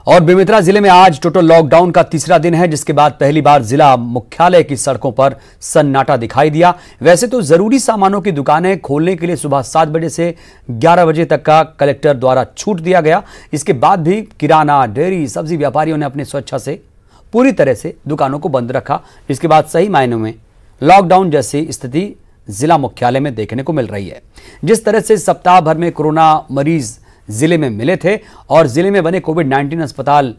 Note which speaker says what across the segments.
Speaker 1: और बेमेतरा जिले में आज टोटल लॉकडाउन का तीसरा दिन है, जिसके बाद पहली बार जिला मुख्यालय की सड़कों पर सन्नाटा दिखाई दिया। वैसे तो जरूरी सामानों की दुकानें खोलने के लिए सुबह 7 बजे से 11 बजे तक का कलेक्टर द्वारा छूट दिया गया। इसके बाद भी किराना, डेयरी, सब्जी व्यापारियों ने अपनी स्वेच्छा से पूरी तरह से दुकानों को बंद रखा। इसके बाद सही मायनों में लॉकडाउन जैसी स्थिति जिला मुख्यालय में देखने को मिल रही है। जिस तरह से सप्ताह भर में कोरोना मरीज जिले में मिले थे और जिले में बने कोविड-19 अस्पताल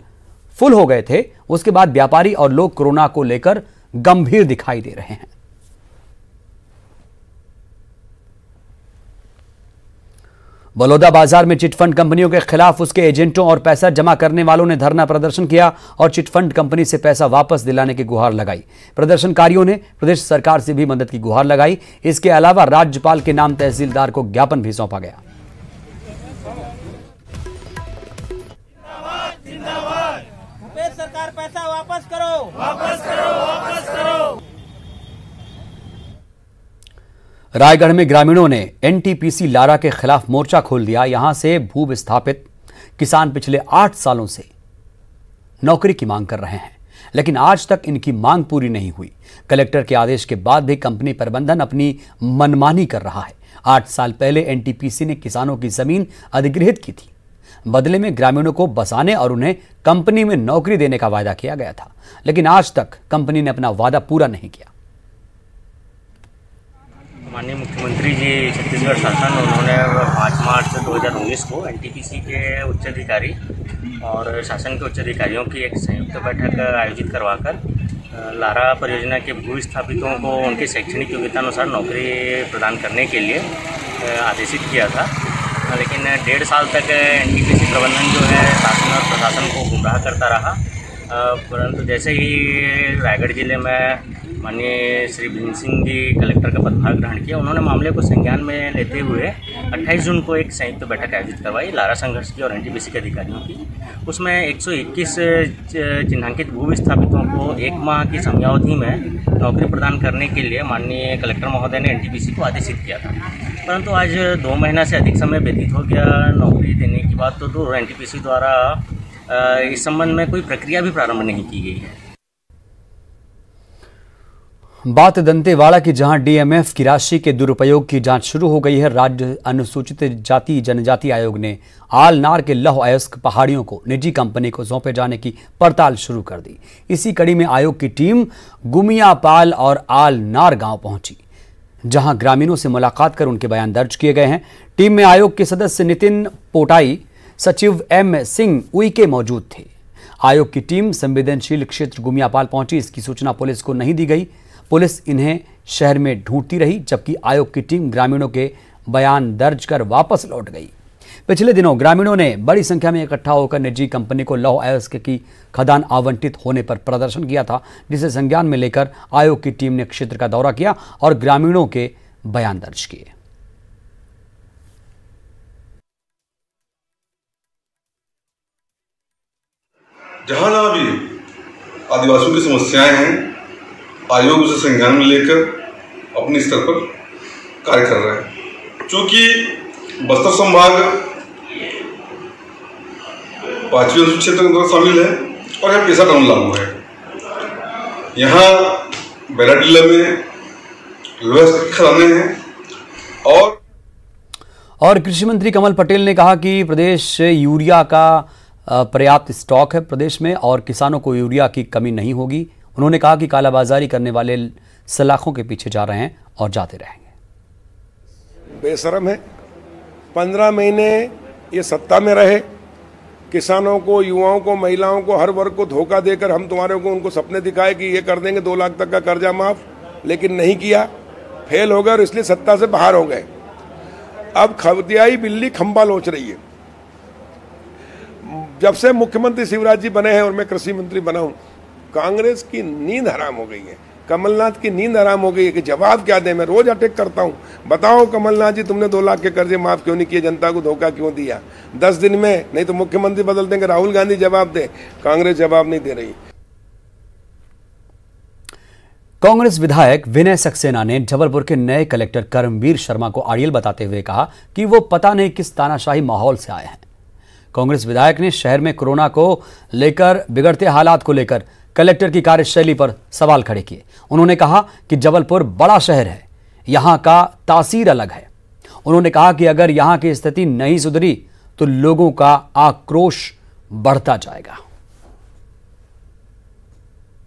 Speaker 1: फुल हो गए थे, उसके बाद व्यापारी और लोग कोरोना को लेकर गंभीर दिखाई दे रहे हैं। बलौदा बाजार में चिटफंड कंपनियों के खिलाफ उसके एजेंटों और पैसा जमा करने वालों ने धरना प्रदर्शन किया और चिटफंड कंपनी से पैसा वापस दिलाने की गुहार लगाई। प्रदर्शनकारियों ने प्रदेश सरकार से भी मदद की गुहार लगाई। इसके अलावा राज्यपाल के नाम तहसीलदार को ज्ञापन भी सौंपा गया।
Speaker 2: सरकार पैसा वापस करो, वापस करो, वापस करो।
Speaker 1: रायगढ़ में ग्रामीणों ने एनटीपीसी लारा के खिलाफ मोर्चा खोल दिया। यहां से भू विस्थापित किसान पिछले 8 सालों से नौकरी की मांग कर रहे हैं, लेकिन आज तक इनकी मांग पूरी नहीं हुई। कलेक्टर के आदेश के बाद भी कंपनी प्रबंधन अपनी मनमानी कर रहा है। 8 साल पहले एनटीपीसी ने किसानों की जमीन अधिग्रहित की थी। बदले में ग्रामीणों को बसाने और उन्हें कंपनी में नौकरी देने का वादा किया गया था, लेकिन आज तक कंपनी ने अपना वादा पूरा नहीं किया।
Speaker 3: माननीय मुख्यमंत्री जी छत्तीसगढ़ शासन, उन्होंने 5 मार्च 2019 को एनटीपीसी के उच्च अधिकारी और शासन के उच्च अधिकारियों की एक संयुक्त बैठक आयोजित करवाकर लारा परियोजना के भू स्थापितों को उनकी शैक्षणिक योग्यता अनुसार नौकरी प्रदान करने के लिए आदेशित किया था। लेकिन 1.5 साल तक एनटीपीसी प्रबंधन जो है शासन और प्रशासन को गुमराह करता रहा। परंतु जैसे ही रायगढ़ जिले में माननीय श्री भीम सिंह जी कलेक्टर का पदभार ग्रहण किया, उन्होंने मामले को संज्ञान में लेते हुए 28 जून को एक संयुक्त बैठक आयोजित करवाई लारा संघर्ष की और एनटीपीसी के अधिकारियों की। उसमें 121 चिन्हांकित भू विस्थापितों को 1 माह की समयावधि में नौकरी प्रदान करने के लिए माननीय कलेक्टर महोदय ने एनटीपीसी को आदेशित किया था। परंतु आज 2 महीना से अधिक समय व्यतीत हो गया नौकरी देने की बात तो एनटीपीसी द्वारा इस संबंध में कोई प्रक्रिया भी प्रारंभ नहीं की गई है।
Speaker 1: बात दंतेवाड़ा की, जहां डीएमएफ की राशि के दुरुपयोग की जांच शुरू हो गई है। राज्य अनुसूचित जाति जनजाति आयोग ने आलनार के लौह अयस्क पहाड़ियों को निजी कंपनी को सौंपे जाने की पड़ताल शुरू कर दी। इसी कड़ी में आयोग की टीम गुमियापाल और आलनार गांव पहुंची, जहां ग्रामीणों से मुलाकात कर उनके बयान दर्ज किए गए हैं। टीम में आयोग के सदस्य नितिन पोटाई, सचिव एम सिंह उइके मौजूद थे। आयोग की टीम संवेदनशील क्षेत्र गुमियापाल पहुंची। इसकी सूचना पुलिस को नहीं दी गई। पुलिस इन्हें शहर में ढूंढती रही, जबकि आयोग की टीम ग्रामीणों के बयान दर्ज कर वापस लौट गई। पिछले दिनों ग्रामीणों ने बड़ी संख्या में इकट्ठा होकर निजी कंपनी को लौह अयस्क की खदान आवंटित होने पर प्रदर्शन किया था, जिसे संज्ञान में लेकर आयोग की टीम ने क्षेत्र का दौरा किया और ग्रामीणों के बयान दर्ज किए।
Speaker 4: जहां भी आदिवासियों की समस्याएं हैं, आयोग उसे संज्ञान में लेकर अपने स्तर पर कार्य कर रहा है। चूंकि बस्तर संभाग 5वीं अनुसूची क्षेत्र के अंदर शामिल है और यह पेशा कानून लागू है। यहाँ बैरा जिले में लोहा खदानें हैं।
Speaker 1: और कृषि मंत्री कमल पटेल ने कहा कि प्रदेश यूरिया का पर्याप्त स्टॉक है प्रदेश में और किसानों को यूरिया की कमी नहीं होगी। उन्होंने कहा कि कालाबाजारी करने वाले सलाखों के पीछे जा रहे हैं और जाते रहेंगे।
Speaker 5: बेशरम है। 15 महीने ये सत्ता में रहे, किसानों को, युवाओं को, महिलाओं को, हर वर्ग को धोखा देकर हम तुम्हारे को उनको सपने दिखाए कि ये कर देंगे 2 लाख तक का कर्जा माफ, लेकिन नहीं किया, फेल हो गए और इसलिए सत्ता से बाहर हो गए। अब खबतियाई बिल्ली खंबा लोच रही है। जब से मुख्यमंत्री शिवराज जी बने हैं और मैं कृषि मंत्री बना हूं, कांग्रेस की नींद हराम हो गई है, कमलनाथ की नींद हराम हो गई है कि जवाब क्या दें। मैं रोज अटैक करता हूं, बताओ कमलनाथ जी तुमने 2 लाख के कर्जे माफ क्यों नहीं किए, जनता को धोखा क्यों दिया 10 दिन में? नहीं तो मुख्यमंत्री बदल देंगे, राहुल गांधी जवाब दे। कांग्रेस जवाब नहीं दे रही।
Speaker 1: कांग्रेस विधायक विनय सक्सेना ने जबलपुर के नए कलेक्टर कर्मवीर शर्मा को आड़ियल बताते हुए कहा कि वो पता नहीं किस तानाशाही माहौल से आए हैं। कांग्रेस विधायक ने शहर में कोरोना को लेकर बिगड़ते हालात को लेकर कलेक्टर की कार्यशैली पर सवाल खड़े किए। उन्होंने कहा कि जबलपुर बड़ा शहर है, यहां का तासीर अलग है। उन्होंने कहा कि अगर यहां की स्थिति नहीं सुधरी तो लोगों का आक्रोश बढ़ता जाएगा।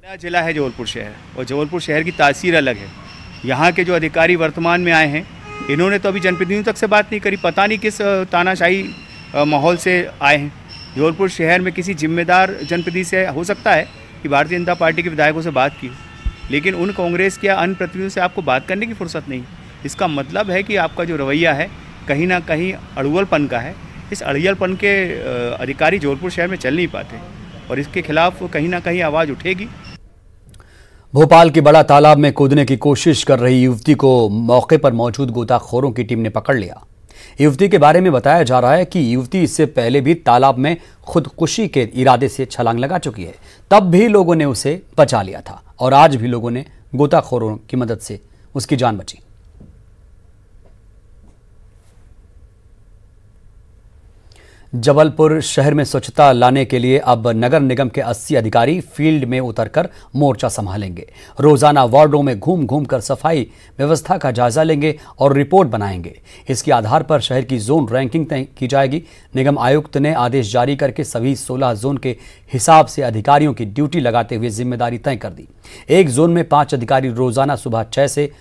Speaker 6: नया जिला है जबलपुर शहर, और जबलपुर शहर की तासीर अलग है। यहाँ के जो अधिकारी वर्तमान में आए हैं, इन्होंने तो अभी जनप्रतिनिधियों तक से बात नहीं करी। पता नहीं किस तानाशाही माहौल से आए हैं। जबलपुर शहर में किसी जिम्मेदार जनप्रतिनिधि से हो सकता है कि भारतीय जनता पार्टी के विधायकों से बात की, लेकिन उन कांग्रेस के अन्य प्रतिनिधियों से आपको बात करने की फुर्सत नहीं। इसका मतलब है कि आपका जो रवैया है कहीं ना कहीं अड़ुअलपन का है। इस अड़ियलपन के अधिकारी जबलपुर शहर में चल नहीं पाते, और इसके खिलाफ कहीं ना कहीं आवाज़ उठेगी।
Speaker 1: भोपाल के बड़ा तालाब में कूदने की कोशिश कर रही युवती को मौके पर मौजूद गोताखोरों की टीम ने पकड़ लिया। युवती के बारे में बताया जा रहा है कि युवती इससे पहले भी तालाब में खुदकुशी के इरादे से छलांग लगा चुकी है, तब भी लोगों ने उसे बचा लिया था और आज भी लोगों ने गोताखोरों की मदद से उसकी जान बची। जबलपुर शहर में स्वच्छता लाने के लिए अब नगर निगम के 80 अधिकारी फील्ड में उतरकर मोर्चा संभालेंगे। रोजाना वार्डों में घूम घूम कर सफाई व्यवस्था का जायजा लेंगे और रिपोर्ट बनाएंगे। इसके आधार पर शहर की जोन रैंकिंग तय की जाएगी। निगम आयुक्त ने आदेश जारी करके सभी 16 जोन के हिसाब से अधिकारियों की ड्यूटी लगाते हुए जिम्मेदारी तय कर दी। एक जोन में 5 अधिकारी रोजाना सुबह 6 से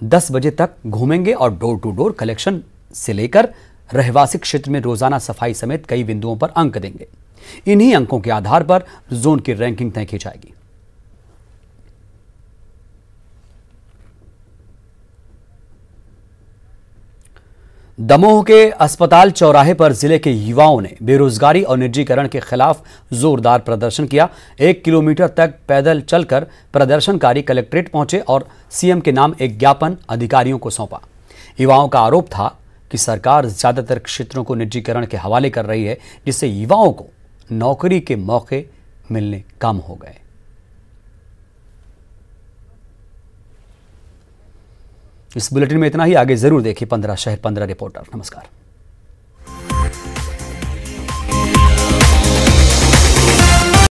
Speaker 1: 10 बजे तक घूमेंगे और डोर टू डोर कलेक्शन से लेकर रहवासी क्षेत्र में रोजाना सफाई समेत कई बिंदुओं पर अंक देंगे। इन्हीं अंकों के आधार पर जोन की रैंकिंग तय की जाएगी। दमोह के अस्पताल चौराहे पर जिले के युवाओं ने बेरोजगारी और निजीकरण के खिलाफ जोरदार प्रदर्शन किया। 1 किलोमीटर तक पैदल चलकर प्रदर्शनकारी कलेक्ट्रेट पहुंचे और सीएम के नाम एक ज्ञापन अधिकारियों को सौंपा। युवाओं का आरोप था कि सरकार ज्यादातर क्षेत्रों को निजीकरण के हवाले कर रही है, जिससे युवाओं को नौकरी के मौके मिलने कम हो गए। इस बुलेटिन में इतना ही। आगे जरूर देखिए 15 शहर 15 रिपोर्टर। नमस्कार।